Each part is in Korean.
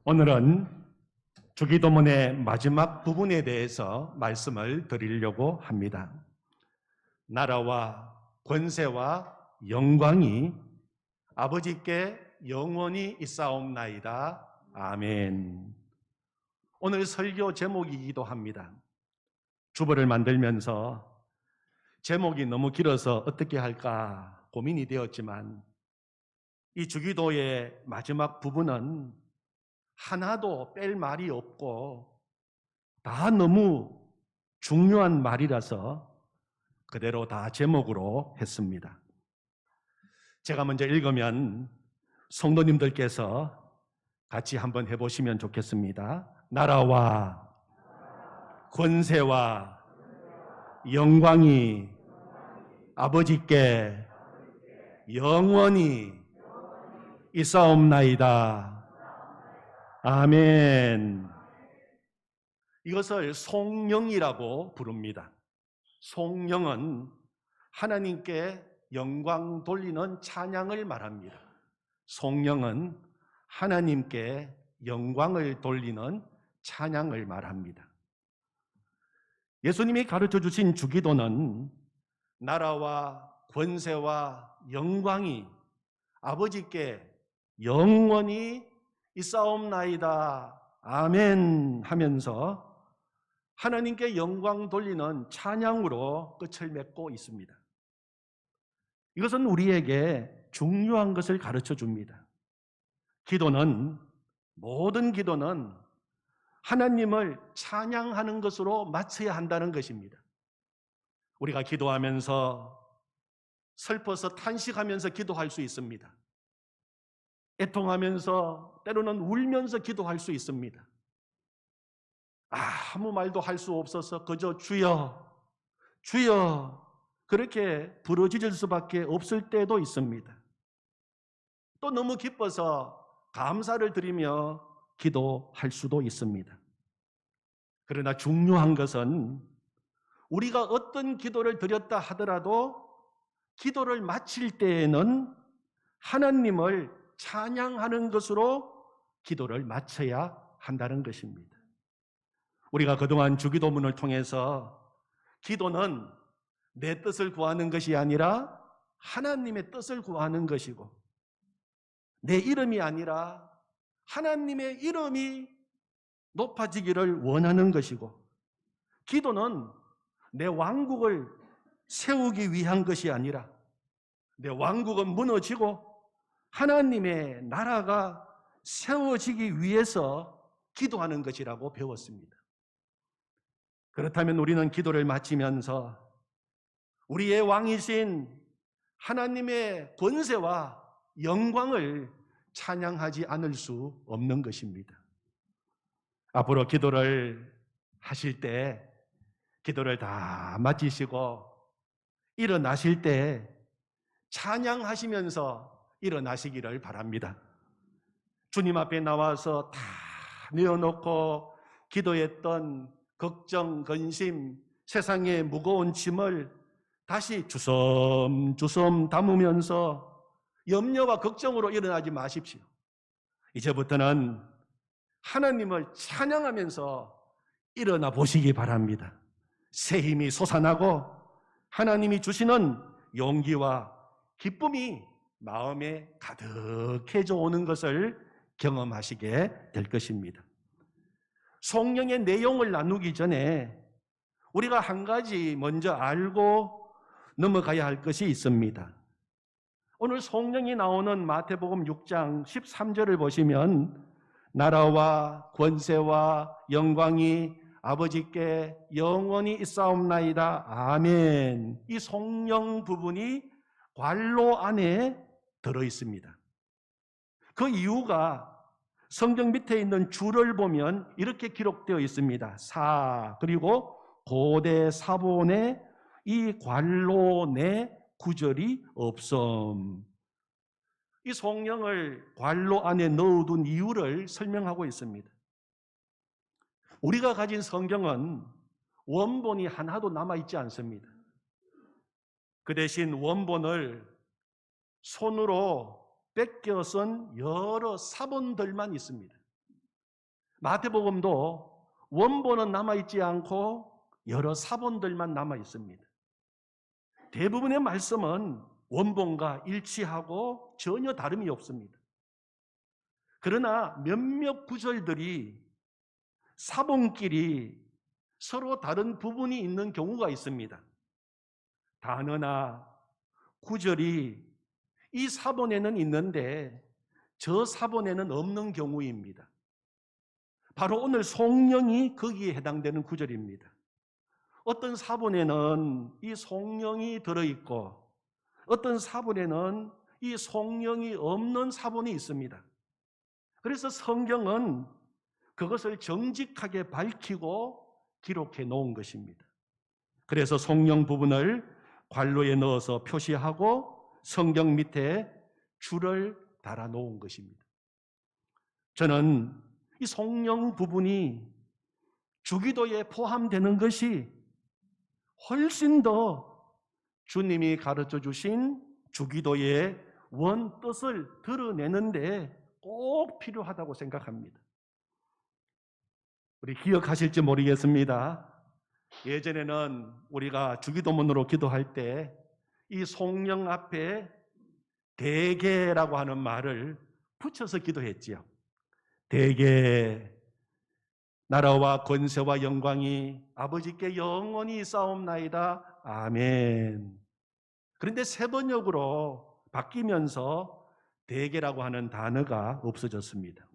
오늘은 주기도문의 마지막 부분에 대해서 말씀을 드리려고 합니다. 나라와 권세와 영광이 아버지께 영원히 있사옵나이다. 아멘. 오늘 설교 제목이기도 합니다. 주보를 만들면서 제목이 너무 길어서 어떻게 할까 고민이 되었지만 이 주기도의 마지막 부분은 하나도 뺄 말이 없고 다 너무 중요한 말이라서 그대로 다 제목으로 했습니다. 제가 먼저 읽으면 성도님들께서 같이 한번 해보시면 좋겠습니다. 나라와 권세와 영광이 아버지께 영원히 있사옵나이다. 아멘. 이것을 송영이라고 부릅니다. 송영은 하나님께 영광 돌리는 찬양을 말합니다. 송영은 하나님께 영광을 돌리는 찬양을 말합니다. 예수님이 가르쳐 주신 주기도는 나라와 권세와 영광이 아버지께 영원히 있사옵나이다. 아멘 하면서 하나님께 영광 돌리는 찬양으로 끝을 맺고 있습니다. 이것은 우리에게 중요한 것을 가르쳐 줍니다. 모든 기도는 하나님을 찬양하는 것으로 마쳐야 한다는 것입니다. 우리가 기도하면서 슬퍼서 탄식하면서 기도할 수 있습니다. 애통하면서 때로는 울면서 기도할 수 있습니다. 아무 말도 할 수 없어서 그저 주여, 주여 그렇게 부르짖을 수밖에 없을 때도 있습니다. 또 너무 기뻐서 감사를 드리며 기도할 수도 있습니다. 그러나 중요한 것은 우리가 어떤 기도를 드렸다 하더라도 기도를 마칠 때에는 하나님을 찬양하는 것으로 기도를 마쳐야 한다는 것입니다. 우리가 그동안 주기도문을 통해서 기도는 내 뜻을 구하는 것이 아니라 하나님의 뜻을 구하는 것이고, 내 이름이 아니라 하나님의 이름이 높아지기를 원하는 것이고, 기도는 내 왕국을 세우기 위한 것이 아니라 내 왕국은 무너지고 하나님의 나라가 세워지기 위해서 기도하는 것이라고 배웠습니다. 그렇다면 우리는 기도를 마치면서 우리의 왕이신 하나님의 권세와 영광을 찬양하지 않을 수 없는 것입니다. 앞으로 기도를 하실 때 기도를 다 마치시고 일어나실 때 찬양하시면서 일어나시기를 바랍니다. 주님 앞에 나와서 다 내어놓고 기도했던 걱정, 근심, 세상의 무거운 짐을 다시 주섬주섬 담으면서 염려와 걱정으로 일어나지 마십시오. 이제부터는 하나님을 찬양하면서 일어나 보시기 바랍니다. 새 힘이 솟아나고 하나님이 주시는 용기와 기쁨이 마음에 가득해져 오는 것을 경험하시게 될 것입니다. 성령의 내용을 나누기 전에 우리가 한 가지 먼저 알고 넘어가야 할 것이 있습니다. 오늘 성령이 나오는 마태복음 6장 13절을 보시면 나라와 권세와 영광이 아버지께 영원히 있사옵나이다. 아멘. 이 성령 부분이 관로 안에 들어 있습니다. 그 이유가 성경 밑에 있는 줄을 보면 이렇게 기록되어 있습니다. 그리고 고대 사본에 이 관로 내 구절이 없음. 이 성령을 관로 안에 넣어둔 이유를 설명하고 있습니다. 우리가 가진 성경은 원본이 하나도 남아있지 않습니다. 그 대신 원본을 손으로 뺏겨 쓴 여러 사본들만 있습니다. 마태복음도 원본은 남아있지 않고 여러 사본들만 남아있습니다. 대부분의 말씀은 원본과 일치하고 전혀 다름이 없습니다. 그러나 몇몇 구절들이 사본끼리 서로 다른 부분이 있는 경우가 있습니다. 단어나 구절이 이 사본에는 있는데 저 사본에는 없는 경우입니다. 바로 오늘 송영이 거기에 해당되는 구절입니다. 어떤 사본에는 이 송영이 들어있고 어떤 사본에는 이 송영이 없는 사본이 있습니다. 그래서 성경은 그것을 정직하게 밝히고 기록해 놓은 것입니다. 그래서 송영 부분을 관로에 넣어서 표시하고 성경 밑에 줄을 달아 놓은 것입니다. 저는 이 송영 부분이 주기도에 포함되는 것이 훨씬 더 주님이 가르쳐 주신 주기도의 원 뜻을 드러내는데 꼭 필요하다고 생각합니다. 우리 기억하실지 모르겠습니다. 예전에는 우리가 주기도문으로 기도할 때 이 송영 앞에 대개라고 하는 말을 붙여서 기도했지요. 대개 나라와 권세와 영광이 아버지께 영원히 쌓옵나이다. 아멘. 그런데 세번역으로 바뀌면서 대개라고 하는 단어가 없어졌습니다.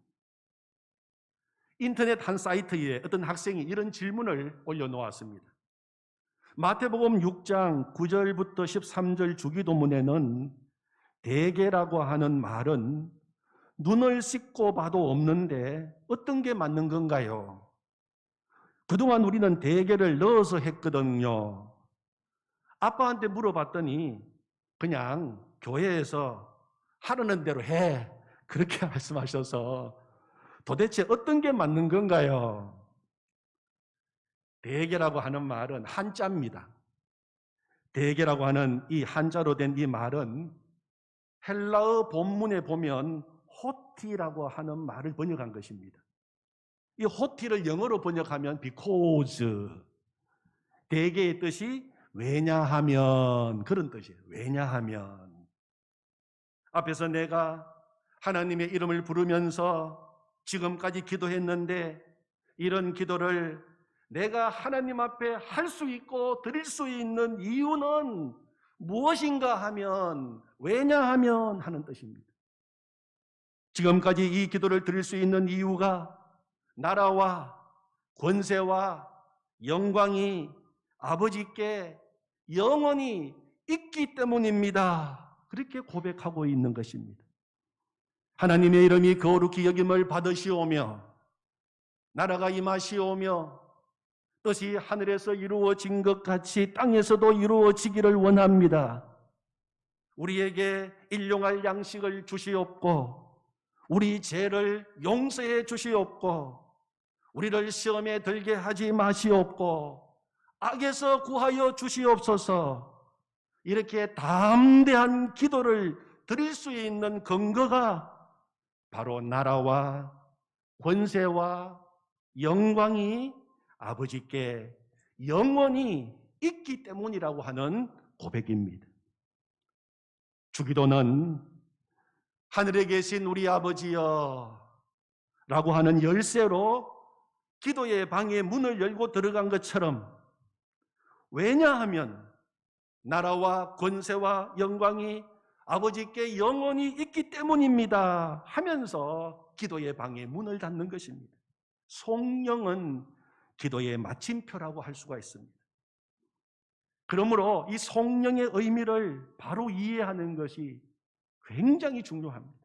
인터넷 한 사이트에 어떤 학생이 이런 질문을 올려놓았습니다. 마태복음 6장 9절부터 13절 주기도문에는 대개라고 하는 말은 눈을 씻고 봐도 없는데 어떤 게 맞는 건가요? 그동안 우리는 대개를 넣어서 했거든요. 아빠한테 물어봤더니 그냥 교회에서 하라는 대로 해. 그렇게 말씀하셔서 도대체 어떤 게 맞는 건가요? 대개라고 하는 말은 한자입니다. 대개라고 하는 이 한자로 된 이 말은 헬라어 본문에 보면 호티라고 하는 말을 번역한 것입니다. 이 호티를 영어로 번역하면 because, 대개의 뜻이 왜냐하면, 그런 뜻이에요. 왜냐하면 앞에서 내가 하나님의 이름을 부르면서 지금까지 기도했는데 이런 기도를 내가 하나님 앞에 할 수 있고 드릴 수 있는 이유는 무엇인가 하면, 왜냐하면 하는 뜻입니다. 지금까지 이 기도를 드릴 수 있는 이유가 나라와 권세와 영광이 아버지께 영원히 있기 때문입니다. 그렇게 고백하고 있는 것입니다. 하나님의 이름이 거룩히 여김을 받으시오며 나라가 임하시오며 뜻이 하늘에서 이루어진 것 같이 땅에서도 이루어지기를 원합니다. 우리에게 일용할 양식을 주시옵고 우리 죄를 용서해 주시옵고 우리를 시험에 들게 하지 마시옵고 악에서 구하여 주시옵소서. 이렇게 담대한 기도를 드릴 수 있는 근거가 바로 나라와 권세와 영광이 아버지께 영원히 있기 때문이라고 하는 고백입니다. 주기도는 하늘에 계신 우리 아버지여 라고 하는 열쇠로 기도의 방에 문을 열고 들어간 것처럼, 왜냐하면 나라와 권세와 영광이 아버지께 영원히 있기 때문입니다 하면서 기도의 방에 문을 닫는 것입니다. 송영은 기도의 마침표라고 할 수가 있습니다. 그러므로 이 송영의 의미를 바로 이해하는 것이 굉장히 중요합니다.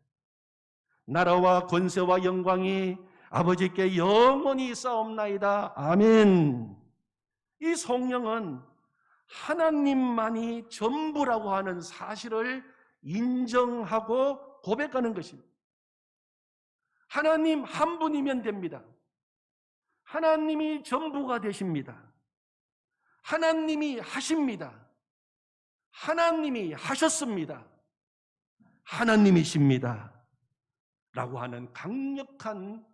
나라와 권세와 영광이 아버지께 영원히 쌓옵나이다. 아멘. 이 송영은 하나님만이 전부라고 하는 사실을 인정하고 고백하는 것입니다. 하나님 한 분이면 됩니다. 하나님이 전부가 되십니다. 하나님이 하십니다. 하나님이 하셨습니다. 하나님이십니다. 라고 하는 강력한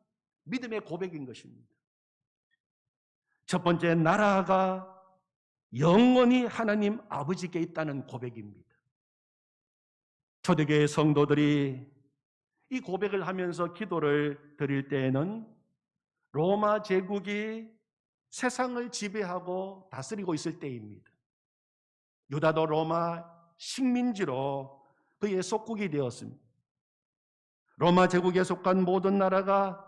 믿음의 고백인 것입니다. 첫 번째, 나라가 영원히 하나님 아버지께 있다는 고백입니다. 초대교회 성도들이 이 고백을 하면서 기도를 드릴 때에는 로마 제국이 세상을 지배하고 다스리고 있을 때입니다. 유다도 로마 식민지로 그의 속국이 되었습니다. 로마 제국에 속한 모든 나라가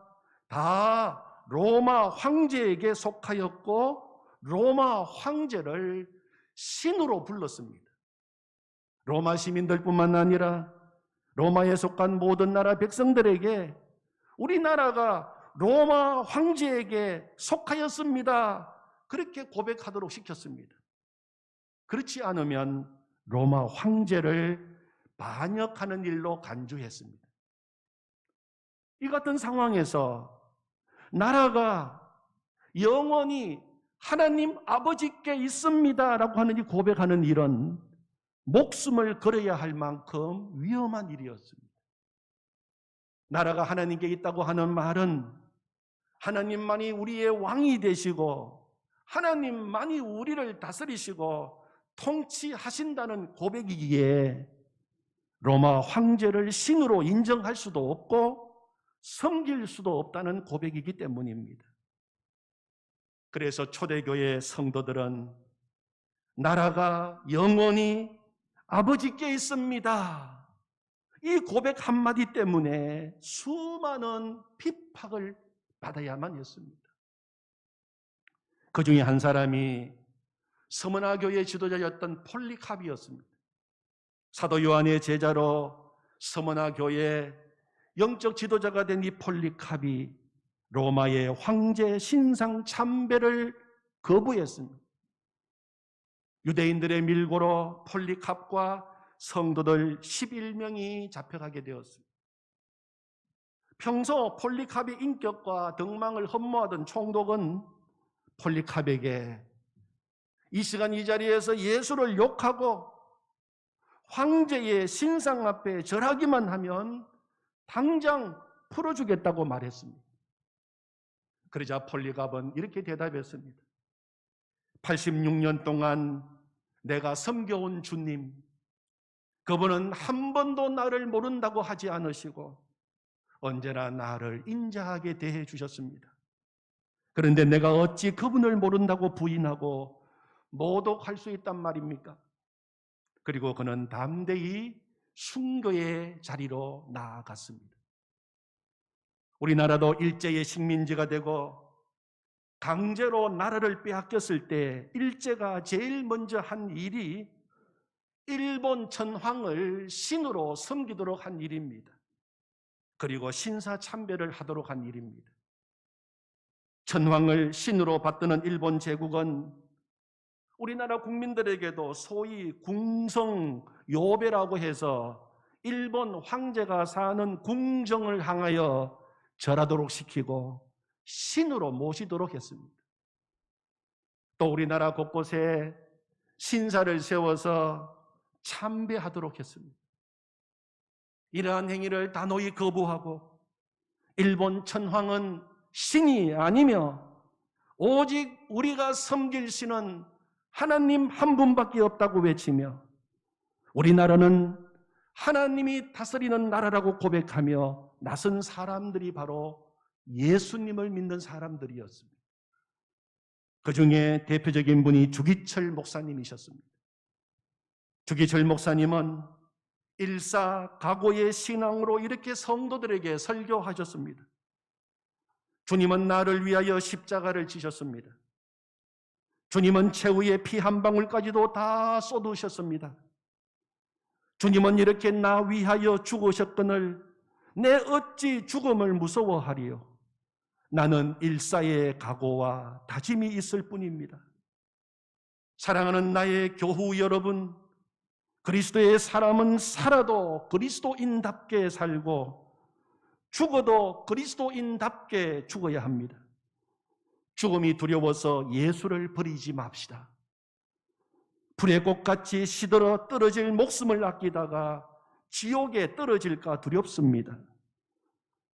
다 로마 황제에게 속하였고 로마 황제를 신으로 불렀습니다. 로마 시민들뿐만 아니라 로마에 속한 모든 나라 백성들에게 우리나라가 로마 황제에게 속하였습니다. 그렇게 고백하도록 시켰습니다. 그렇지 않으면 로마 황제를 반역하는 일로 간주했습니다. 이 같은 상황에서 나라가 영원히 하나님 아버지께 있습니다 라고 하는 이 고백하는 일은 목숨을 걸어야 할 만큼 위험한 일이었습니다. 나라가 하나님께 있다고 하는 말은 하나님만이 우리의 왕이 되시고 하나님만이 우리를 다스리시고 통치하신다는 고백이기에 로마 황제를 신으로 인정할 수도 없고 섬길 수도 없다는 고백이기 때문입니다. 그래서 초대교회 성도들은 나라가 영원히 아버지께 있습니다. 이 고백 한마디 때문에 수많은 핍박을 받아야만 했습니다. 그 중에 한 사람이 서머나 교회 지도자였던 폴리카비였습니다. 사도 요한의 제자로 서머나 교회 영적 지도자가 된 이 폴리카비 로마의 황제 신상 참배를 거부했습니다. 유대인들의 밀고로 폴리캅과 성도들 11명이 잡혀가게 되었습니다. 평소 폴리캅의 인격과 덕망을 흠모하던 총독은 폴리캅에게 이 시간 이 자리에서 예수를 욕하고 황제의 신상 앞에 절하기만 하면 당장 풀어주겠다고 말했습니다. 그러자 폴리캅은 이렇게 대답했습니다. 86년 동안 내가 섬겨온 주님, 그분은 한 번도 나를 모른다고 하지 않으시고 언제나 나를 인자하게 대해 주셨습니다. 그런데 내가 어찌 그분을 모른다고 부인하고 모독할 수 있단 말입니까? 그리고 그는 담대히 순교의 자리로 나아갔습니다. 우리나라도 일제의 식민지가 되고 강제로 나라를 빼앗겼을 때 일제가 제일 먼저 한 일이 일본 천황을 신으로 섬기도록 한 일입니다. 그리고 신사참배를 하도록 한 일입니다. 천황을 신으로 받드는 일본 제국은 우리나라 국민들에게도 소위 궁성요배라고 해서 일본 황제가 사는 궁정을 향하여 절하도록 시키고 신으로 모시도록 했습니다. 또 우리나라 곳곳에 신사를 세워서 참배하도록 했습니다. 이러한 행위를 단호히 거부하고 일본 천황은 신이 아니며 오직 우리가 섬길 신은 하나님 한 분밖에 없다고 외치며 우리나라는 하나님이 다스리는 나라라고 고백하며 나선 사람들이 바로 예수님을 믿는 사람들이었습니다. 그 중에 대표적인 분이 주기철 목사님이셨습니다. 주기철 목사님은 일사각오의 신앙으로 이렇게 성도들에게 설교하셨습니다. 주님은 나를 위하여 십자가를 지셨습니다. 주님은 최후의 피 한 방울까지도 다 쏟으셨습니다. 주님은 이렇게 나 위하여 죽으셨거늘 내 어찌 죽음을 무서워하리요. 나는 일사의 각오와 다짐이 있을 뿐입니다. 사랑하는 나의 교후 여러분, 그리스도의 사람은 살아도 그리스도인답게 살고 죽어도 그리스도인답게 죽어야 합니다. 죽음이 두려워서 예수를 버리지 맙시다. 불의 꽃같이 시들어 떨어질 목숨을 아끼다가 지옥에 떨어질까 두렵습니다.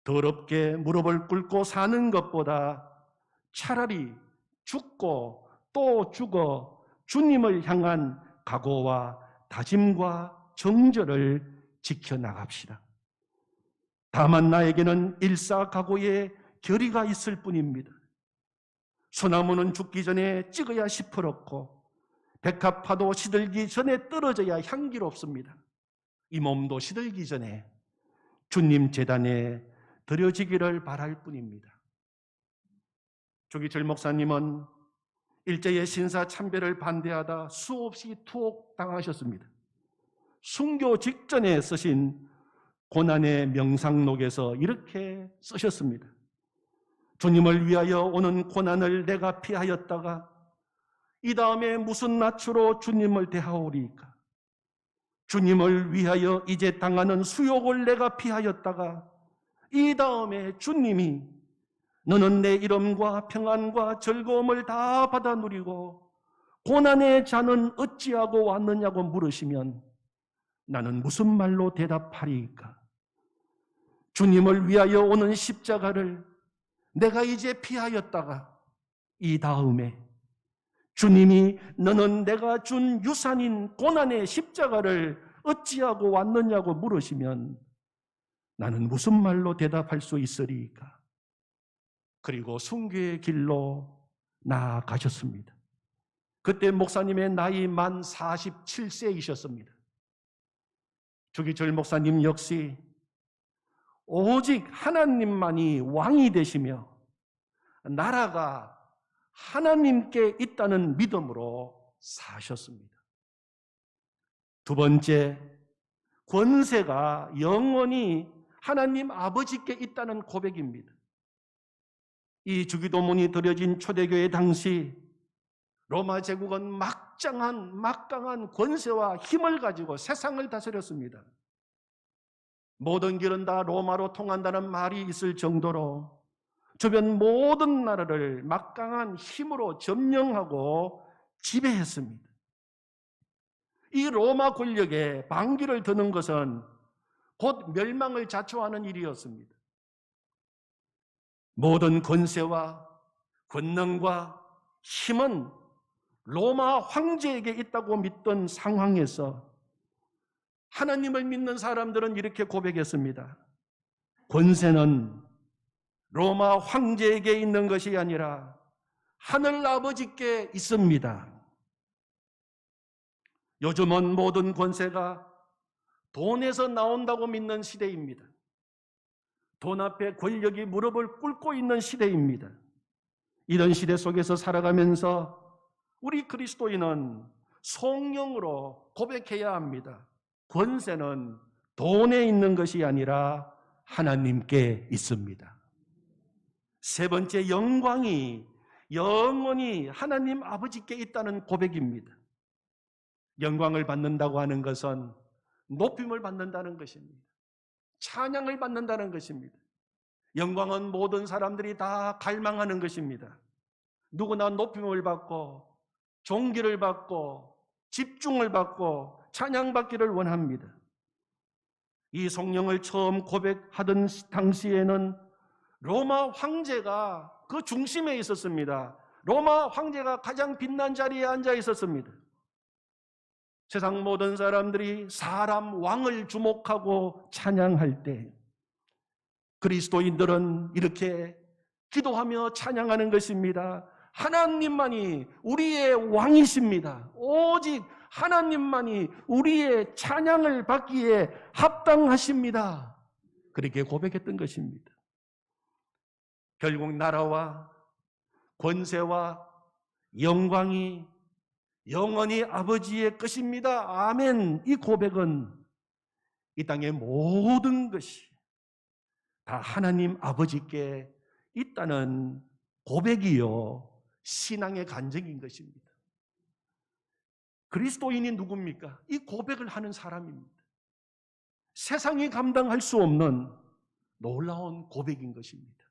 더럽게 무릎을 꿇고 사는 것보다 차라리 죽고 또 죽어 주님을 향한 각오와 다짐과 정절을 지켜나갑시다. 다만 나에게는 일사각오의 결의가 있을 뿐입니다. 소나무는 죽기 전에 찍어야 시퍼렇고 백합화도 시들기 전에 떨어져야 향기롭습니다. 이 몸도 시들기 전에 주님 제단에 드려지기를 바랄 뿐입니다. 조기철 목사님은 일제의 신사 참배를 반대하다 수없이 투옥당하셨습니다. 순교 직전에 쓰신 고난의 명상록에서 이렇게 쓰셨습니다. 주님을 위하여 오는 고난을 내가 피하였다가 이 다음에 무슨 낯으로 주님을 대하오리까? 주님을 위하여 이제 당하는 수욕을 내가 피하였다가 이 다음에 주님이 너는 내 이름과 평안과 즐거움을 다 받아 누리고 고난의 자는 어찌하고 왔느냐고 물으시면 나는 무슨 말로 대답하리이까? 주님을 위하여 오는 십자가를 내가 이제 피하였다가 이 다음에 주님이 너는 내가 준 유산인 고난의 십자가를 어찌하고 왔느냐고 물으시면 나는 무슨 말로 대답할 수 있으리이까? 그리고 순교의 길로 나아가셨습니다. 그때 목사님의 나이 만 47세이셨습니다. 조기철 목사님 역시 오직 하나님만이 왕이 되시며 나라가 하나님께 있다는 믿음으로 사셨습니다. 두 번째, 권세가 영원히 하나님 아버지께 있다는 고백입니다. 이 주기도문이 드려진 초대교회 당시 로마 제국은 막강한 권세와 힘을 가지고 세상을 다스렸습니다. 모든 길은 다 로마로 통한다는 말이 있을 정도로 주변 모든 나라를 막강한 힘으로 점령하고 지배했습니다. 이 로마 권력에 반기를 드는 것은 곧 멸망을 자초하는 일이었습니다. 모든 권세와 권능과 힘은 로마 황제에게 있다고 믿던 상황에서 하나님을 믿는 사람들은 이렇게 고백했습니다. 권세는 로마 황제에게 있는 것이 아니라 하늘 아버지께 있습니다. 요즘은 모든 권세가 돈에서 나온다고 믿는 시대입니다. 돈 앞에 권력이 무릎을 꿇고 있는 시대입니다. 이런 시대 속에서 살아가면서 우리 그리스도인은 성령으로 고백해야 합니다. 권세는 돈에 있는 것이 아니라 하나님께 있습니다. 세 번째, 영광이 영원히 하나님 아버지께 있다는 고백입니다. 영광을 받는다고 하는 것은 높임을 받는다는 것입니다. 찬양을 받는다는 것입니다. 영광은 모든 사람들이 다 갈망하는 것입니다. 누구나 높임을 받고 존귀를 받고 집중을 받고 찬양받기를 원합니다. 이 성령을 처음 고백하던 당시에는 로마 황제가 그 중심에 있었습니다. 로마 황제가 가장 빛난 자리에 앉아 있었습니다. 세상 모든 사람들이 사람 왕을 주목하고 찬양할 때 그리스도인들은 이렇게 기도하며 찬양하는 것입니다. 하나님만이 우리의 왕이십니다. 오직 하나님만이 우리의 찬양을 받기에 합당하십니다. 그렇게 고백했던 것입니다. 결국 나라와 권세와 영광이 영원히 아버지의 것입니다. 아멘. 이 고백은 이 땅의 모든 것이 다 하나님 아버지께 있다는 고백이요 신앙의 간증인 것입니다. 그리스도인이 누굽니까? 이 고백을 하는 사람입니다. 세상이 감당할 수 없는 놀라운 고백인 것입니다.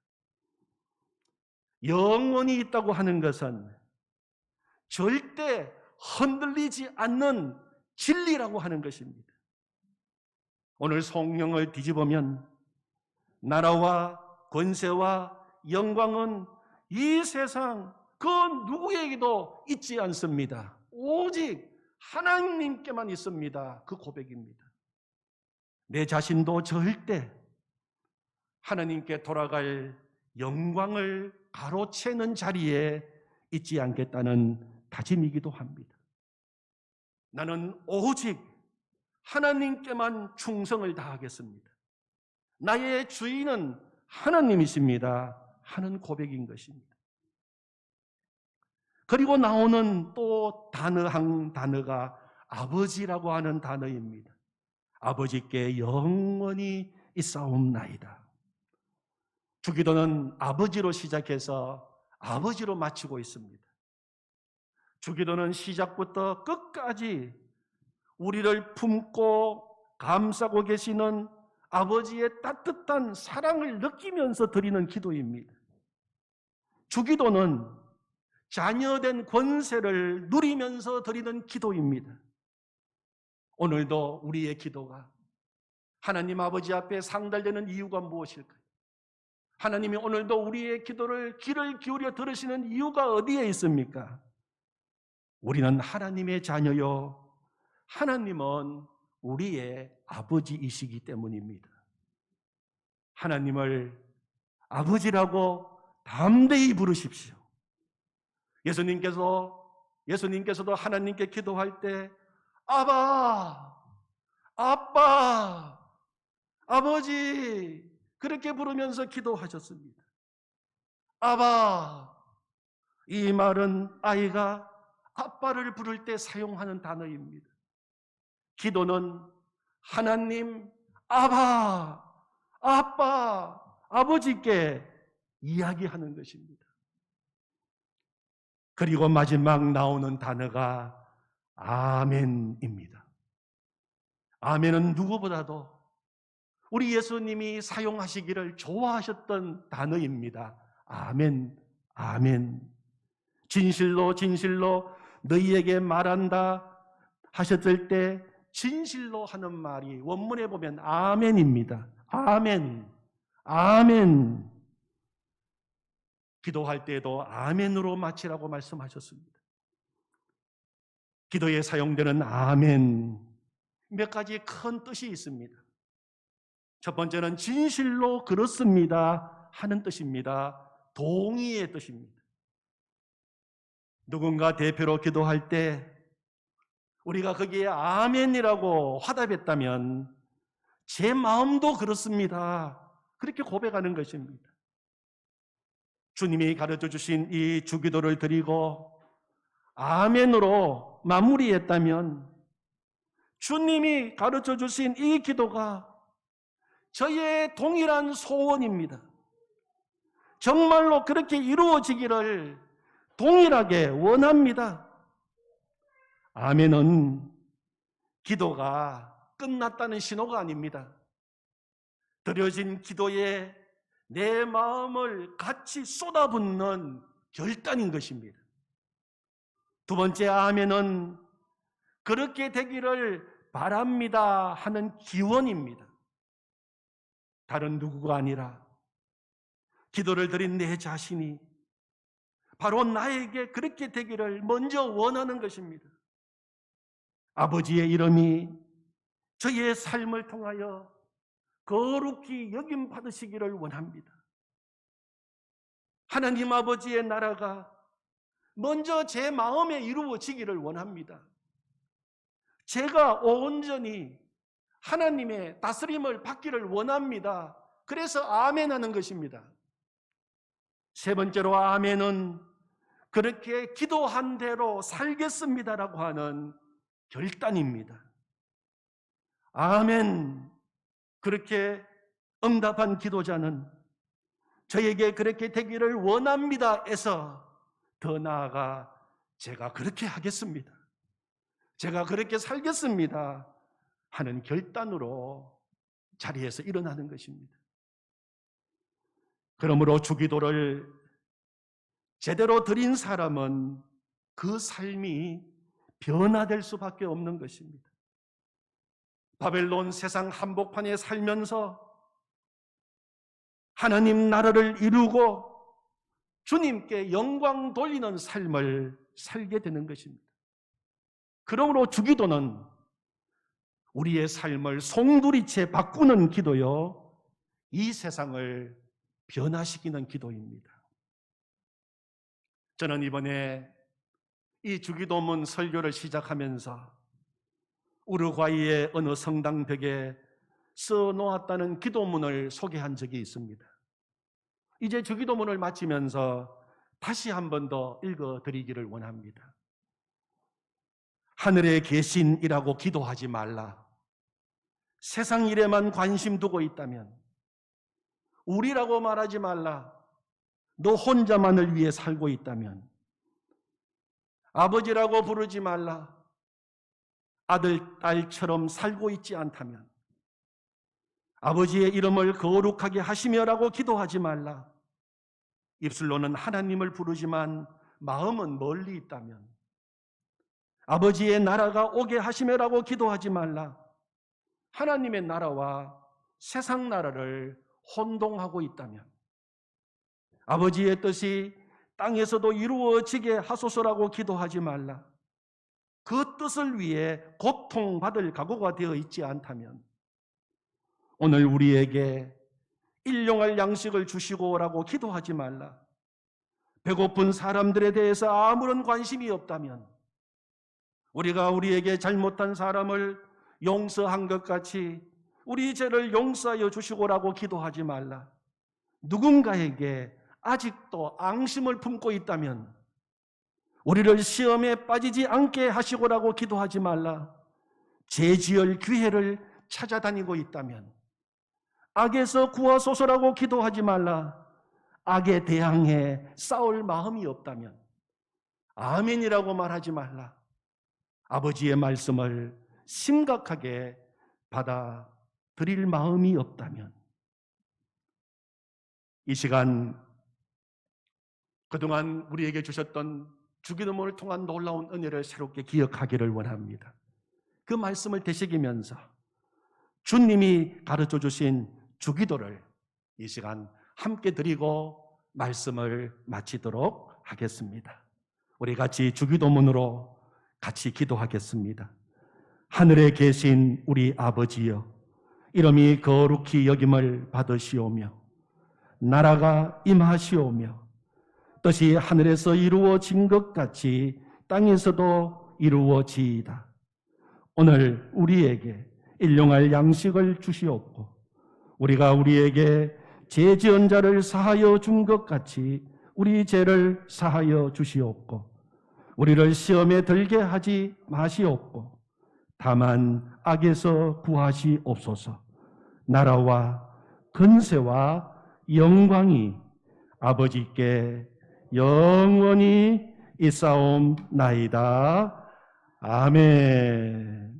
영원히 있다고 하는 것은 절대 흔들리지 않는 진리라고 하는 것입니다. 오늘 성경을 뒤집으면 나라와 권세와 영광은 이 세상 그 누구에게도 있지 않습니다. 오직 하나님께만 있습니다. 그 고백입니다. 내 자신도 절대 하나님께 돌아갈 영광을 가로채는 자리에 있지 않겠다는 다짐이기도 합니다. 나는 오직 하나님께만 충성을 다하겠습니다. 나의 주인은 하나님이십니다 하는 고백인 것입니다. 그리고 나오는 또 단어 한 단어가 아버지라고 하는 단어입니다. 아버지께 영원히 있사옵나이다. 주기도는 아버지로 시작해서 아버지로 마치고 있습니다. 주기도는 시작부터 끝까지 우리를 품고 감싸고 계시는 아버지의 따뜻한 사랑을 느끼면서 드리는 기도입니다. 주기도는 자녀된 권세를 누리면서 드리는 기도입니다. 오늘도 우리의 기도가 하나님 아버지 앞에 상달되는 이유가 무엇일까요? 하나님이 오늘도 우리의 기도를 귀를 기울여 들으시는 이유가 어디에 있습니까? 우리는 하나님의 자녀요, 하나님은 우리의 아버지이시기 때문입니다. 하나님을 아버지라고 담대히 부르십시오. 예수님께서도 하나님께 기도할 때 아바, 아빠, 아버지 그렇게 부르면서 기도하셨습니다. 아바, 이 말은 아이가 아빠를 부를 때 사용하는 단어입니다. 기도는 하나님, 아바, 아빠, 아버지께 이야기하는 것입니다. 그리고 마지막 나오는 단어가 아멘입니다. 아멘은 누구보다도 우리 예수님이 사용하시기를 좋아하셨던 단어입니다. 아멘, 아멘. 진실로 진실로 너희에게 말한다 하셨을 때 진실로 하는 말이 원문에 보면 아멘입니다. 아멘, 아멘. 기도할 때에도 아멘으로 마치라고 말씀하셨습니다. 기도에 사용되는 아멘, 몇 가지 큰 뜻이 있습니다. 첫 번째는 진실로 그렇습니다 하는 뜻입니다. 동의의 뜻입니다. 누군가 대표로 기도할 때 우리가 거기에 아멘이라고 화답했다면 제 마음도 그렇습니다 그렇게 고백하는 것입니다. 주님이 가르쳐 주신 이 주기도를 드리고 아멘으로 마무리했다면 주님이 가르쳐 주신 이 기도가 저의 동일한 소원입니다. 정말로 그렇게 이루어지기를 동일하게 원합니다. 아멘은 기도가 끝났다는 신호가 아닙니다. 드려진 기도에 내 마음을 같이 쏟아붓는 결단인 것입니다. 두 번째 아멘은 그렇게 되기를 바랍니다 하는 기원입니다. 다른 누구가 아니라 기도를 드린 내 자신이 바로 나에게 그렇게 되기를 먼저 원하는 것입니다. 아버지의 이름이 저의 삶을 통하여 거룩히 여김 받으시기를 원합니다. 하나님 아버지의 나라가 먼저 제 마음에 이루어지기를 원합니다. 제가 온전히 하나님의 다스림을 받기를 원합니다. 그래서 아멘 하는 것입니다. 세 번째로 아멘은 그렇게 기도한 대로 살겠습니다라고 하는 결단입니다. 아멘, 그렇게 응답한 기도자는 저에게 그렇게 되기를 원합니다 해서 더 나아가 제가 그렇게 하겠습니다, 제가 그렇게 살겠습니다 하는 결단으로 자리에서 일어나는 것입니다. 그러므로 주기도를 제대로 드린 사람은 그 삶이 변화될 수밖에 없는 것입니다. 바벨론 세상 한복판에 살면서 하나님 나라를 이루고 주님께 영광 돌리는 삶을 살게 되는 것입니다. 그러므로 주기도는 우리의 삶을 송두리째 바꾸는 기도요, 이 세상을 변화시키는 기도입니다. 저는 이번에 이 주기도문 설교를 시작하면서 우루과이의 어느 성당 벽에 써놓았다는 기도문을 소개한 적이 있습니다. 이제 주기도문을 마치면서 다시 한 번 더 읽어드리기를 원합니다. 하늘에 계신이라고 기도하지 말라. 세상 일에만 관심 두고 있다면 우리라고 말하지 말라. 너 혼자만을 위해 살고 있다면 아버지라고 부르지 말라. 아들, 딸처럼 살고 있지 않다면 아버지의 이름을 거룩하게 하시며라고 기도하지 말라. 입술로는 하나님을 부르지만 마음은 멀리 있다면 아버지의 나라가 오게 하시며라고 기도하지 말라. 하나님의 나라와 세상 나라를 혼동하고 있다면 아버지의 뜻이 땅에서도 이루어지게 하소서라고 기도하지 말라. 그 뜻을 위해 고통받을 각오가 되어 있지 않다면 오늘 우리에게 일용할 양식을 주시고라고 기도하지 말라. 배고픈 사람들에 대해서 아무런 관심이 없다면 우리가 우리에게 잘못한 사람을 용서한 것 같이 우리 죄를 용서하여 주시고라고 기도하지 말라. 누군가에게 아직도 앙심을 품고 있다면 우리를 시험에 빠지지 않게 하시고라고 기도하지 말라. 죄 지을 기회를 찾아다니고 있다면 악에서 구하소서라고 기도하지 말라. 악에 대항해 싸울 마음이 없다면 아멘이라고 말하지 말라. 아버지의 말씀을 심각하게 받아들일 마음이 없다면 이 시간 그동안 우리에게 주셨던 주기도문을 통한 놀라운 은혜를 새롭게 기억하기를 원합니다. 그 말씀을 되새기면서 주님이 가르쳐 주신 주기도를 이 시간 함께 드리고 말씀을 마치도록 하겠습니다. 우리 같이 주기도문으로 같이 기도하겠습니다. 하늘에 계신 우리 아버지여, 이름이 거룩히 여김을 받으시오며 나라가 임하시오며 뜻이 하늘에서 이루어진 것 같이 땅에서도 이루어지이다. 오늘 우리에게 일용할 양식을 주시옵고 우리가 우리에게 죄 지은 자를 사하여 준 것 같이 우리 죄를 사하여 주시옵고 우리를 시험에 들게 하지 마시옵고 다만 악에서 구하시옵소서. 나라와 근세와 영광이 아버지께 영원히 있사옵나이다. 아멘.